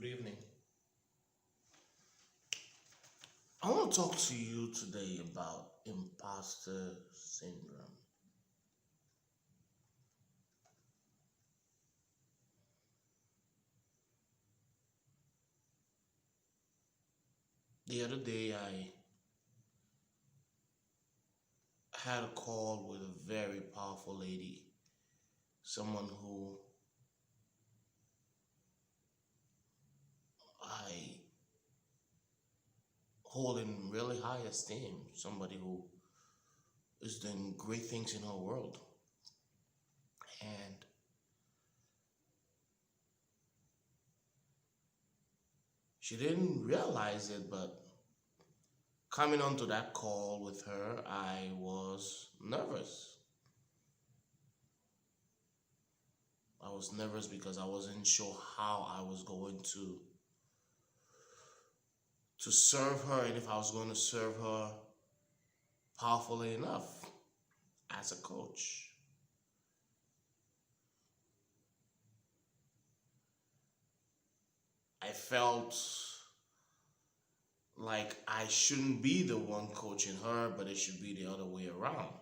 Good evening. I want to talk to you today about imposter syndrome. The other day, I had a call with a very powerful lady, someone who I hold in really high esteem, somebody who is doing great things in her world. And she didn't realize it, but coming onto that call with her, I was nervous. I was nervous because I wasn't sure how I was going to serve her and if I was going to serve her powerfully enough as a coach. I felt like I shouldn't be the one coaching her, but it should be the other way around,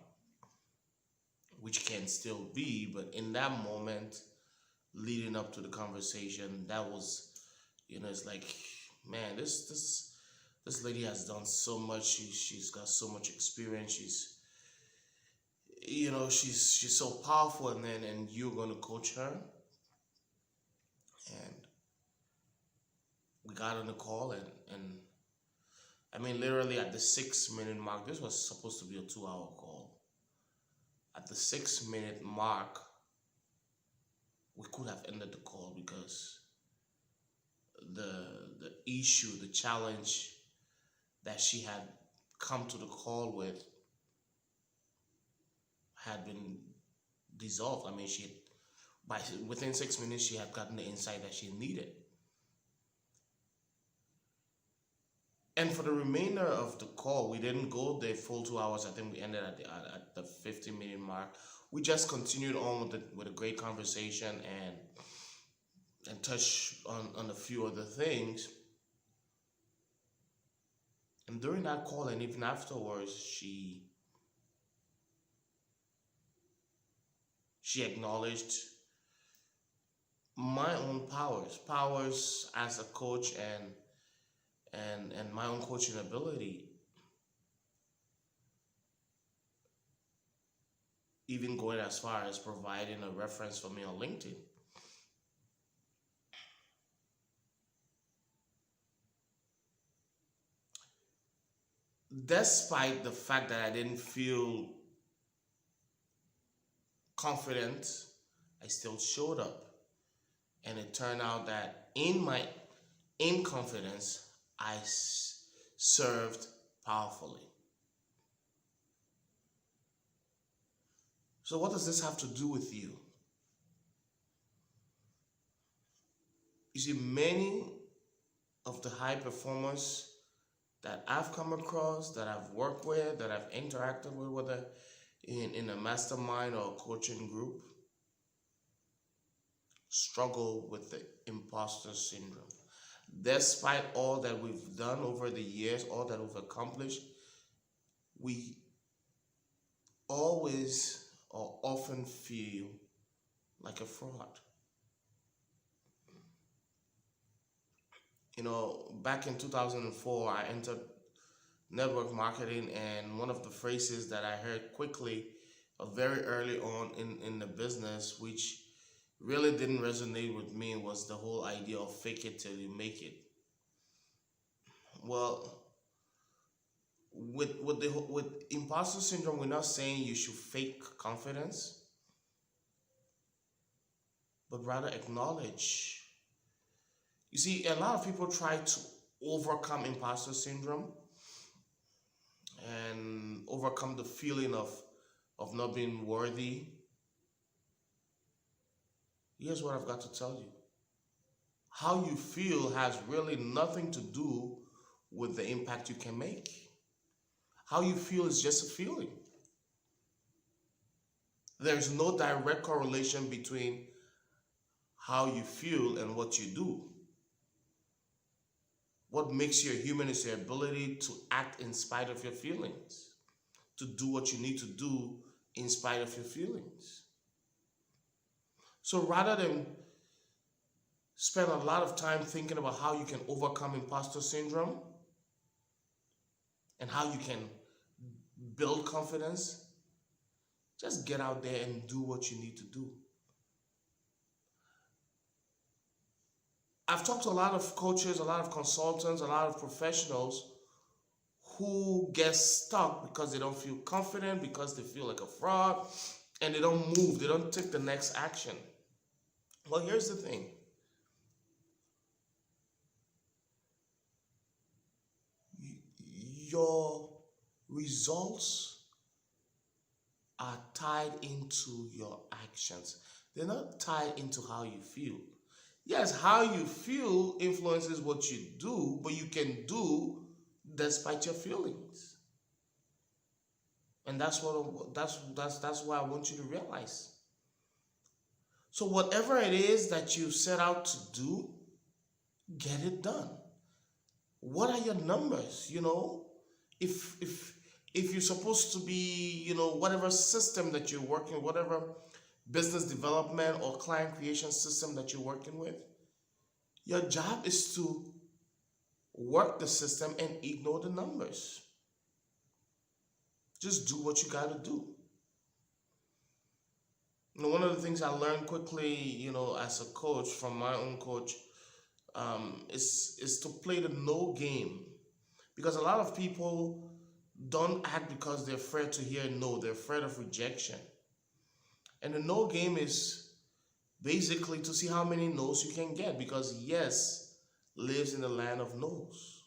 which can still be. But in that moment, leading up to the conversation, that was, it's like, man, this lady has done so much. She's got so much experience. She's so powerful, and you're gonna coach her. And we got on the call, and I mean, literally at the 6 minute mark, this was supposed to be a 2 hour call. At the 6 minute mark, we could have ended the call because the issue, the challenge that she had come to the call with had been dissolved. I mean, by within 6 minutes she had gotten the insight that she needed. And for the remainder of the call, we didn't go the full 2 hours. I think we ended at the 50 minute mark. We just continued on with a great conversation and touched on a few other things. And during that call and even afterwards, she acknowledged my own powers as a coach and my own coaching ability, even going as far as providing a reference for me on LinkedIn. Despite the fact that I didn't feel confident, I still showed up. And it turned out that in my inconfidence, served powerfully. So, what does this have to do with you? You see, many of the high performers that I've come across, that I've worked with, that I've interacted with, whether in a mastermind or a coaching group, struggle with the imposter syndrome. Despite all that we've done over the years, all that we've accomplished, we always or often feel like a fraud. Back in 2004, I entered network marketing, and one of the phrases that I heard quickly, very early on in the business, which really didn't resonate with me, was the whole idea of fake it till you make it. Well, with imposter syndrome, we're not saying you should fake confidence, but rather acknowledge. You see, a lot of people try to overcome imposter syndrome and overcome the feeling of not being worthy. Here's what I've got to tell you. How you feel has really nothing to do with the impact you can make. How you feel is just a feeling. There's no direct correlation between how you feel and what you do. What makes you a human is your ability to act in spite of your feelings, to do what you need to do in spite of your feelings. So rather than spend a lot of time thinking about how you can overcome imposter syndrome and how you can build confidence, just get out there and do what you need to do. I've talked to a lot of coaches, a lot of consultants, a lot of professionals who get stuck because they don't feel confident, because they feel like a fraud, and they don't move, they don't take the next action. Well, here's the thing. Your results are tied into your actions. They're not tied into how you feel. Yes, how you feel influences what you do, but you can do despite your feelings. And that's what I want you to realize. So whatever it is that you set out to do, get it done. What are your numbers? If you're supposed to be, whatever system that you're working, whatever business development or client creation system that you're working with, your job is to work the system and ignore the numbers. Just do what you got to do. One of the things I learned quickly, as a coach from my own coach, is to play the no game, because a lot of people don't act because they're afraid to hear no. They're afraid of rejection. And the no game is basically to see how many no's you can get, because yes lives in the land of no's.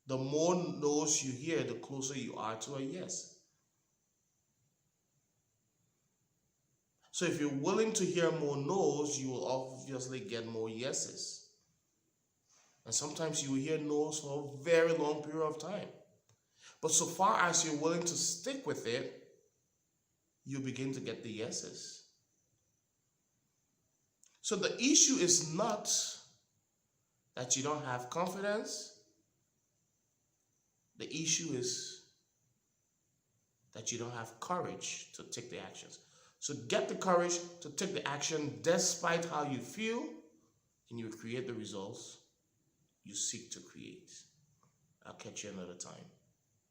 The more no's you hear, the closer you are to a yes. So if you're willing to hear more no's, you will obviously get more yeses. And sometimes you will hear no's for a very long period of time. But so far as you're willing to stick with it, you begin to get the yeses. So the issue is not that you don't have confidence. The issue is that you don't have courage to take the actions. So get the courage to take the action despite how you feel, and you create the results you seek to create. I'll catch you another time.